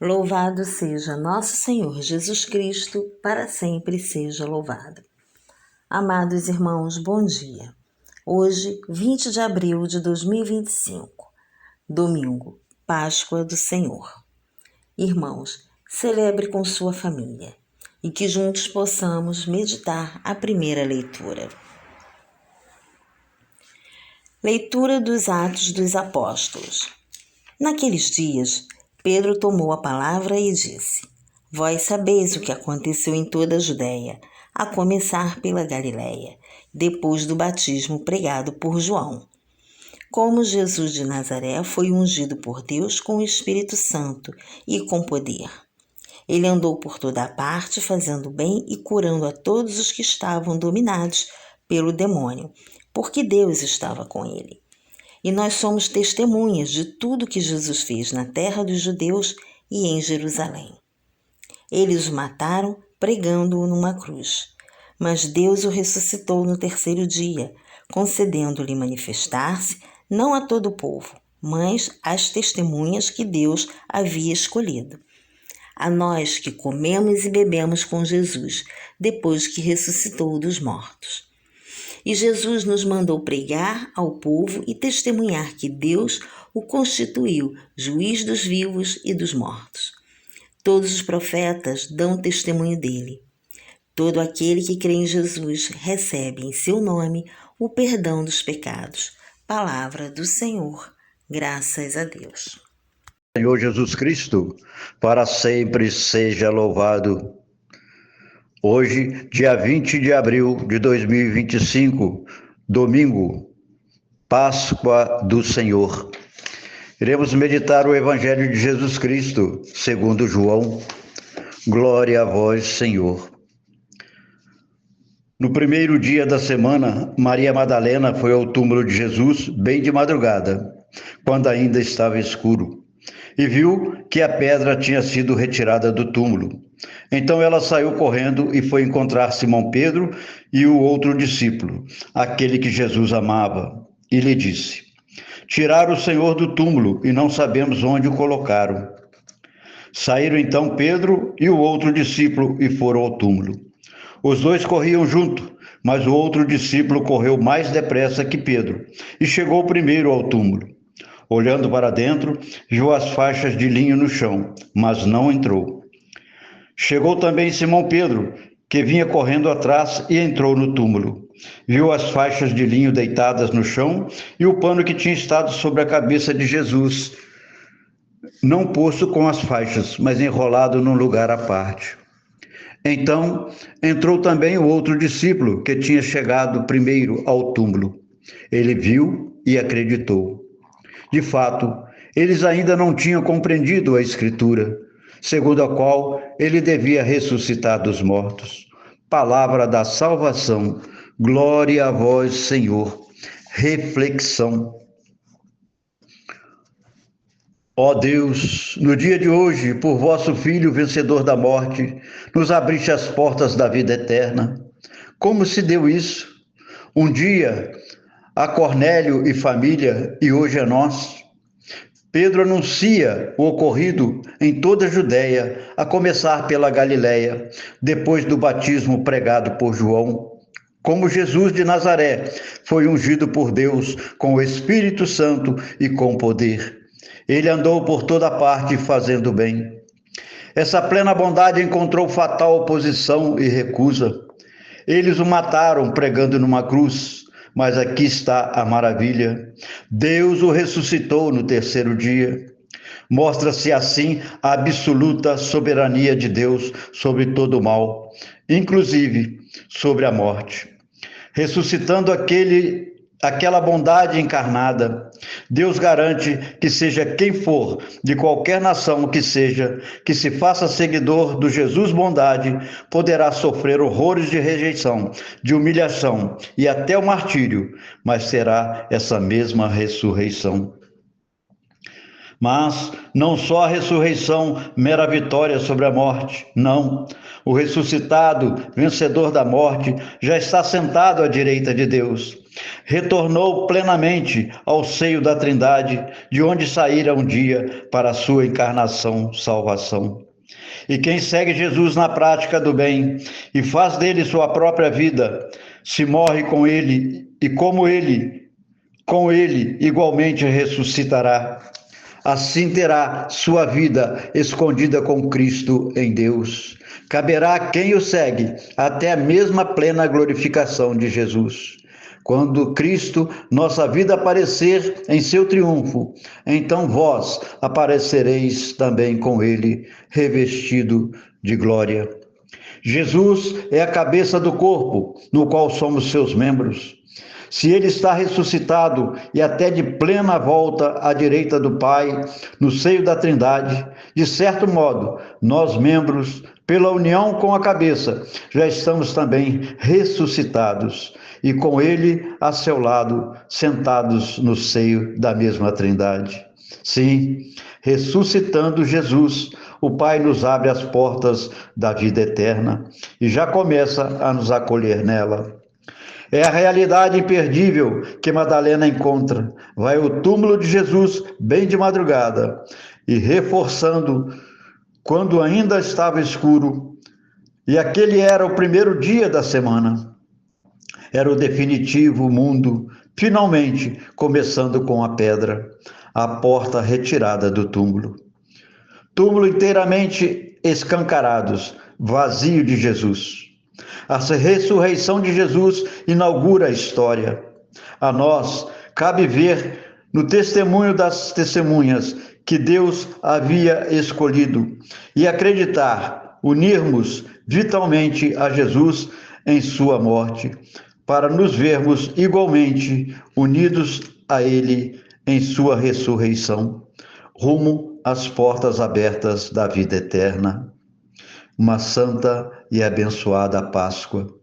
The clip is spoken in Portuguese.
Louvado seja nosso Senhor Jesus Cristo, para sempre seja louvado. Amados irmãos, bom dia. Hoje, 20 de abril de 2025, domingo, Páscoa do Senhor. Irmãos, celebre com sua família e que juntos possamos meditar a primeira leitura. Leitura dos Atos dos Apóstolos. Naqueles dias, Pedro tomou a palavra e disse: Vós sabeis o que aconteceu em toda a Judéia, a começar pela Galiléia, depois do batismo pregado por João. Como Jesus de Nazaré foi ungido por Deus com o Espírito Santo e com poder. Ele andou por toda a parte, fazendo bem e curando a todos os que estavam dominados pelo demônio, porque Deus estava com ele. E nós somos testemunhas de tudo que Jesus fez na terra dos judeus e em Jerusalém. Eles o mataram pregando-o numa cruz, mas Deus o ressuscitou no terceiro dia, concedendo-lhe manifestar-se não a todo o povo, mas às testemunhas que Deus havia escolhido. A nós que comemos e bebemos com Jesus, depois que ressuscitou dos mortos. E Jesus nos mandou pregar ao povo e testemunhar que Deus o constituiu juiz dos vivos e dos mortos. Todos os profetas dão testemunho dele. Todo aquele que crê em Jesus recebe em seu nome o perdão dos pecados. Palavra do Senhor. Graças a Deus. Senhor Jesus Cristo, para sempre seja louvado. Hoje, dia 20 de abril de 2025, domingo, Páscoa do Senhor. Iremos meditar o Evangelho de Jesus Cristo, segundo João. Glória a vós, Senhor. No primeiro dia da semana, Maria Madalena foi ao túmulo de Jesus bem de madrugada, quando ainda estava escuro, e viu que a pedra tinha sido retirada do túmulo. Então ela saiu correndo e foi encontrar Simão Pedro e o outro discípulo, aquele que Jesus amava, e lhe disse: Tiraram o Senhor do túmulo e não sabemos onde o colocaram. Saíram então Pedro e o outro discípulo e foram ao túmulo. Os dois corriam junto, mas o outro discípulo correu mais depressa que Pedro e chegou primeiro ao túmulo. Olhando para dentro, viu as faixas de linho no chão, mas não entrou. Chegou também Simão Pedro, que vinha correndo atrás e entrou no túmulo. Viu as faixas de linho deitadas no chão e o pano que tinha estado sobre a cabeça de Jesus, não posto com as faixas, mas enrolado num lugar à parte. Então entrou também o outro discípulo, que tinha chegado primeiro ao túmulo. Ele viu e acreditou. De fato, eles ainda não tinham compreendido a Escritura, segundo a qual ele devia ressuscitar dos mortos. Palavra da salvação. Glória a vós, Senhor. Reflexão. Ó Deus, no dia de hoje, por vosso Filho, vencedor da morte, nos abriste as portas da vida eterna. Como se deu isso? Um dia a Cornélio e família, e hoje a nós. Pedro anuncia o ocorrido em toda a Judéia, a começar pela Galiléia, depois do batismo pregado por João. Como Jesus de Nazaré foi ungido por Deus com o Espírito Santo e com poder. Ele andou por toda parte fazendo bem. Essa plena bondade encontrou fatal oposição e recusa. Eles o mataram pregando numa cruz. Mas aqui está a maravilha. Deus o ressuscitou no terceiro dia. Mostra-se assim a absoluta soberania de Deus sobre todo o mal, inclusive sobre a morte. Ressuscitando aquela bondade encarnada, Deus garante que seja quem for, de qualquer nação que seja, que se faça seguidor do Jesus bondade, poderá sofrer horrores de rejeição, de humilhação e até o martírio, mas será essa mesma ressurreição. Mas não só a ressurreição, mera vitória sobre a morte, não. O ressuscitado, vencedor da morte, já está sentado à direita de Deus. retornou plenamente ao seio da Trindade, de onde saíra um dia para a sua encarnação, salvação. E quem segue Jesus na prática do bem e faz dele sua própria vida, se morre com ele e com ele igualmente ressuscitará. Assim terá sua vida escondida com Cristo em Deus. Caberá a quem o segue até a mesma plena glorificação de Jesus. Quando Cristo, nossa vida, aparecer em seu triunfo, então vós aparecereis também com ele, revestido de glória. Jesus é a cabeça do corpo, no qual somos seus membros. Se ele está ressuscitado e até de plena volta à direita do Pai, no seio da Trindade, de certo modo, nós membros, pela união com a cabeça, já estamos também ressuscitados e com ele a seu lado, sentados no seio da mesma Trindade. Sim, ressuscitando Jesus, o Pai nos abre as portas da vida eterna e já começa a nos acolher nela. É a realidade imperdível que Madalena encontra. Vai ao túmulo de Jesus bem de madrugada e reforçando quando ainda estava escuro. E aquele era o primeiro dia da semana. Era o definitivo mundo, finalmente começando com a pedra, a porta retirada do túmulo. Túmulo inteiramente escancarados, vazio de Jesus. A ressurreição de Jesus inaugura a história. A nós cabe ver no testemunho das testemunhas que Deus havia escolhido e acreditar, unirmos vitalmente a Jesus em sua morte, para nos vermos igualmente unidos a Ele em sua ressurreição, rumo às portas abertas da vida eterna. Uma santa e abençoada Páscoa.